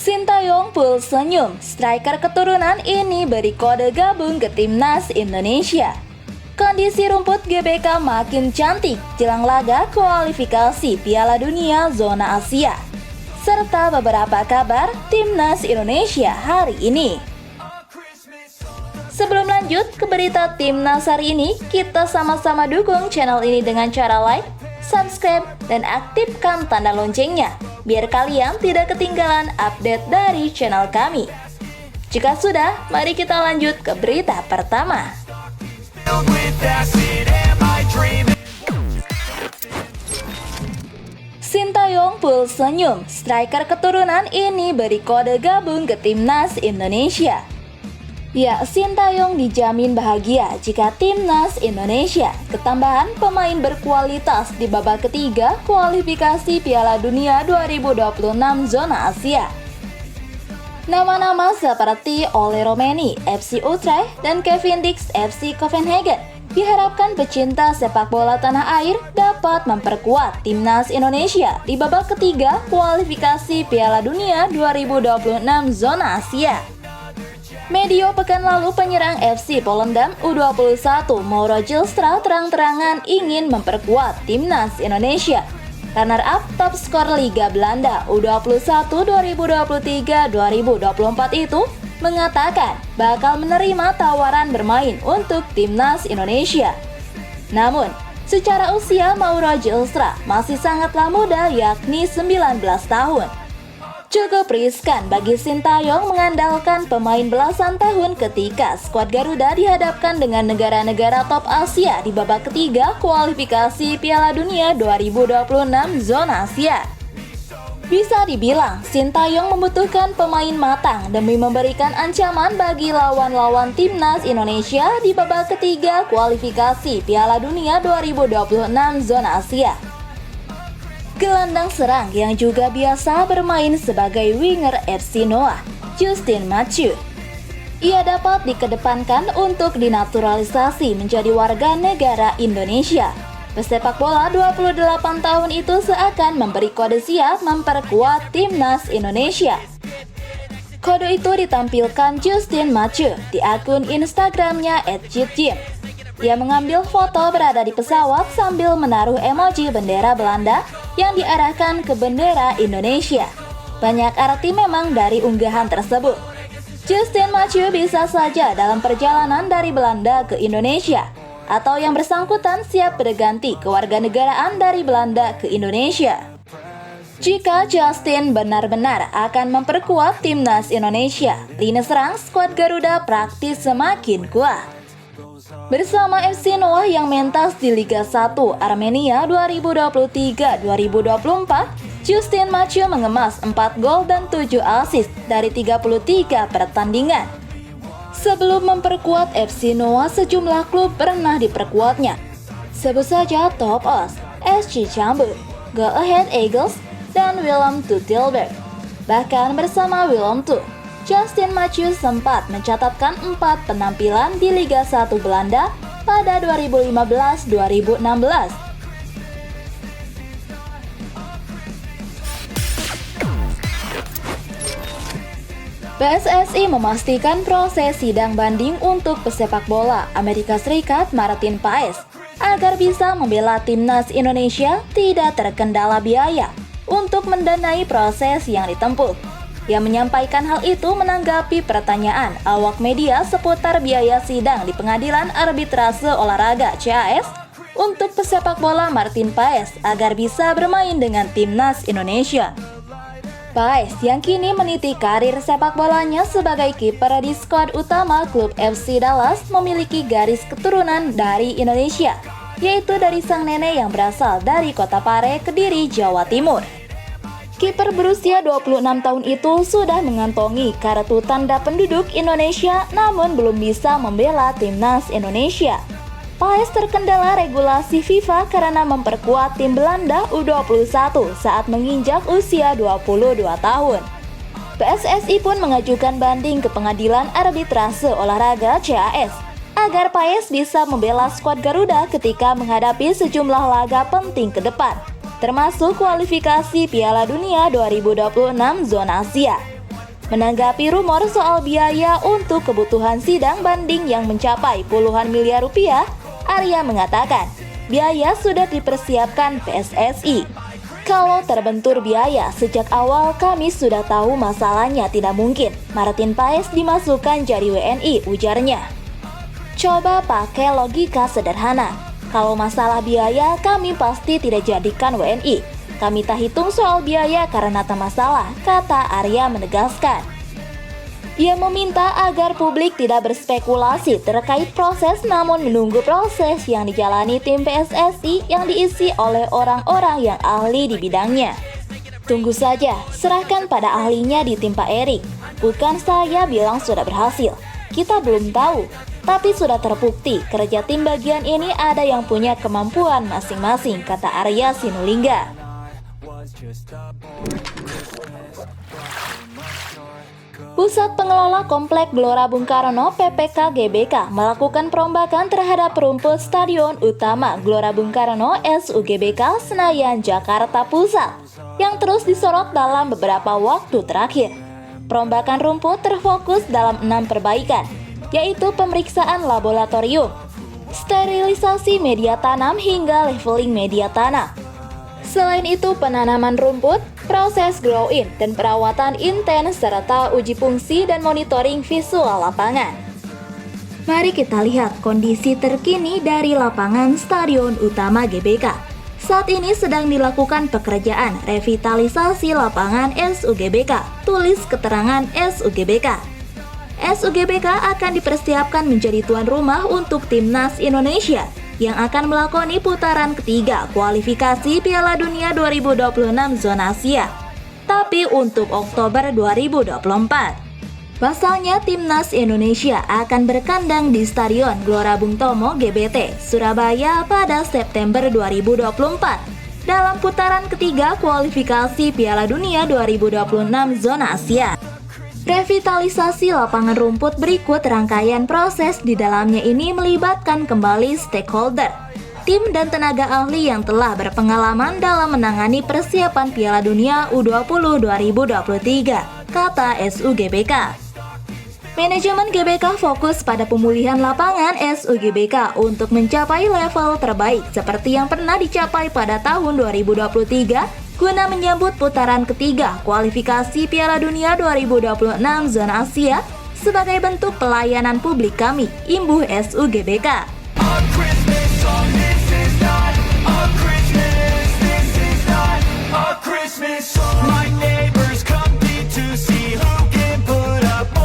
Sintayong full senyum, striker keturunan ini beri kode gabung ke timnas Indonesia. Kondisi rumput GBK makin cantik jelang laga kualifikasi Piala Dunia Zona Asia. Serta beberapa kabar timnas Indonesia hari ini. Sebelum lanjut ke berita timnas hari ini, kita sama-sama dukung channel ini dengan cara like, subscribe, dan aktifkan tanda loncengnya, biar kalian tidak ketinggalan update dari channel kami. Jika sudah, mari kita lanjut ke berita pertama. Sintayong full senyum, striker keturunan ini beri kode gabung ke timnas Indonesia. Ya, Sintayong dijamin bahagia jika timnas Indonesia ketambahan pemain berkualitas di babak ketiga kualifikasi Piala Dunia 2026 Zona Asia. Nama-nama seperti Ole Romeni, FC Utrecht, dan Kevin Dix, FC Copenhagen diharapkan pecinta sepak bola tanah air dapat memperkuat timnas Indonesia di babak ketiga kualifikasi Piala Dunia 2026 Zona Asia. Medio pekan lalu penyerang FC Volendam U21 Mauro Zylstra terang-terangan ingin memperkuat timnas Indonesia. Runner-up top skor Liga Belanda U21 2023-2024 itu mengatakan bakal menerima tawaran bermain untuk timnas Indonesia. Namun, secara usia Mauro Zylstra masih sangatlah muda, yakni 19 tahun. Cukup riskan bagi Sintayong mengandalkan pemain belasan tahun ketika skuad Garuda dihadapkan dengan negara-negara top Asia di babak ketiga kualifikasi Piala Dunia 2026 Zona Asia. Bisa dibilang, Sintayong membutuhkan pemain matang demi memberikan ancaman bagi lawan-lawan timnas Indonesia di babak ketiga kualifikasi Piala Dunia 2026 Zona Asia. Gelandang serang yang juga biasa bermain sebagai winger FC Noah, Justin Machu. Ia dapat dikedepankan untuk dinaturalisasi menjadi warga negara Indonesia. Pesepak bola 28 tahun itu seakan memberi kode siap memperkuat timnas Indonesia. Kode itu ditampilkan Justin Machu di akun Instagramnya @jitjim. Ia mengambil foto berada di pesawat sambil menaruh emoji bendera Belanda yang diarahkan ke bendera Indonesia. Banyak arti memang dari unggahan tersebut. Justin Machu bisa saja dalam perjalanan dari Belanda ke Indonesia, atau yang bersangkutan siap berganti kewarganegaraan dari Belanda ke Indonesia. Jika Justin benar-benar akan memperkuat timnas Indonesia, lini serang skuad Garuda praktis semakin kuat. Bersama FC Noah yang mentas di Liga 1 Armenia 2023-2024, Justin Machu mengemas 4 gol dan 7 assist dari 33 pertandingan. Sebelum memperkuat FC Noah, sejumlah klub pernah diperkuatnya. Sebut saja Top Os, SC Cambuur, Go Ahead Eagles, dan Willem II Tilburg. Bahkan bersama Willem II, Justin Machu sempat mencatatkan 4 penampilan di Liga 1 Belanda pada 2015-2016. PSSI memastikan proses sidang banding untuk pesepak bola Amerika Serikat Martin Paes agar bisa membela timnas Indonesia tidak terkendala biaya untuk mendanai proses yang ditempuh. Yang menyampaikan hal itu menanggapi pertanyaan awak media seputar biaya sidang di Pengadilan Arbitrase Olahraga CAS untuk pesepak bola Martin Paes agar bisa bermain dengan timnas Indonesia. Paes yang kini meniti karir sepak bolanya sebagai kiper di skuad utama klub FC Dallas memiliki garis keturunan dari Indonesia, yaitu dari sang nenek yang berasal dari Kota Pare, Kediri, Jawa Timur. Kiper berusia 26 tahun itu sudah mengantongi kartu tanda penduduk Indonesia namun belum bisa membela timnas Indonesia. Paes terkendala regulasi FIFA karena memperkuat tim Belanda U21 saat menginjak usia 22 tahun. PSSI pun mengajukan banding ke Pengadilan Arbitrase Olahraga CAS agar Paes bisa membela skuad Garuda ketika menghadapi sejumlah laga penting ke depan, termasuk kualifikasi Piala Dunia 2026 Zona Asia. Menanggapi rumor soal biaya untuk kebutuhan sidang banding yang mencapai puluhan miliar rupiah, Arya mengatakan, biaya sudah dipersiapkan PSSI. Kalau terbentur biaya, sejak awal kami sudah tahu masalahnya tidak mungkin Martin Paes dimasukkan jadi WNI, ujarnya. Coba pakai logika sederhana. Kalau masalah biaya, kami pasti tidak jadikan WNI. Kami tak hitung soal biaya karena tak masalah, kata Arya menegaskan. Ia meminta agar publik tidak berspekulasi terkait proses namun menunggu proses yang dijalani tim PSSI yang diisi oleh orang-orang yang ahli di bidangnya. Tunggu saja, serahkan pada ahlinya di tim Pak Erik. Bukan saya bilang sudah berhasil, kita belum tahu. Tapi sudah terbukti kerja tim bagian ini ada yang punya kemampuan masing-masing, kata Arya Sinulinga. Pusat Pengelola Komplek Gelora Bung Karno (PPK GBK) melakukan perombakan terhadap rumput Stadion Utama Gelora Bung Karno (SUGBK) Senayan, Jakarta Pusat yang terus disorot dalam beberapa waktu terakhir. Perombakan rumput terfokus dalam 6 perbaikan, yaitu pemeriksaan laboratorium, sterilisasi media tanam hingga leveling media tanam. Selain itu, penanaman rumput, proses grow-in, dan perawatan intens serta uji fungsi dan monitoring visual lapangan. Mari kita lihat kondisi terkini dari lapangan Stadion Utama GBK. Saat ini sedang dilakukan pekerjaan revitalisasi lapangan SUGBK, tulis keterangan SUGBK. SUGBK akan dipersiapkan menjadi tuan rumah untuk Timnas Indonesia yang akan melakoni putaran ketiga kualifikasi Piala Dunia 2026 zona Asia, tapi untuk Oktober 2024. Pasalnya, Timnas Indonesia akan berkandang di Stadion Gelora Bung Tomo GBT, Surabaya pada September 2024 dalam putaran ketiga kualifikasi Piala Dunia 2026 zona Asia. Revitalisasi lapangan rumput berikut rangkaian proses di dalamnya ini melibatkan kembali stakeholder, tim dan tenaga ahli yang telah berpengalaman dalam menangani persiapan Piala Dunia U20 2023, kata SUGBK. Manajemen GBK fokus pada pemulihan lapangan SUGBK untuk mencapai level terbaik seperti yang pernah dicapai pada tahun 2023 guna menyambut putaran ketiga kualifikasi Piala Dunia 2026 zona Asia sebagai bentuk pelayanan publik kami, imbuh SUGBK. Christmas song. My name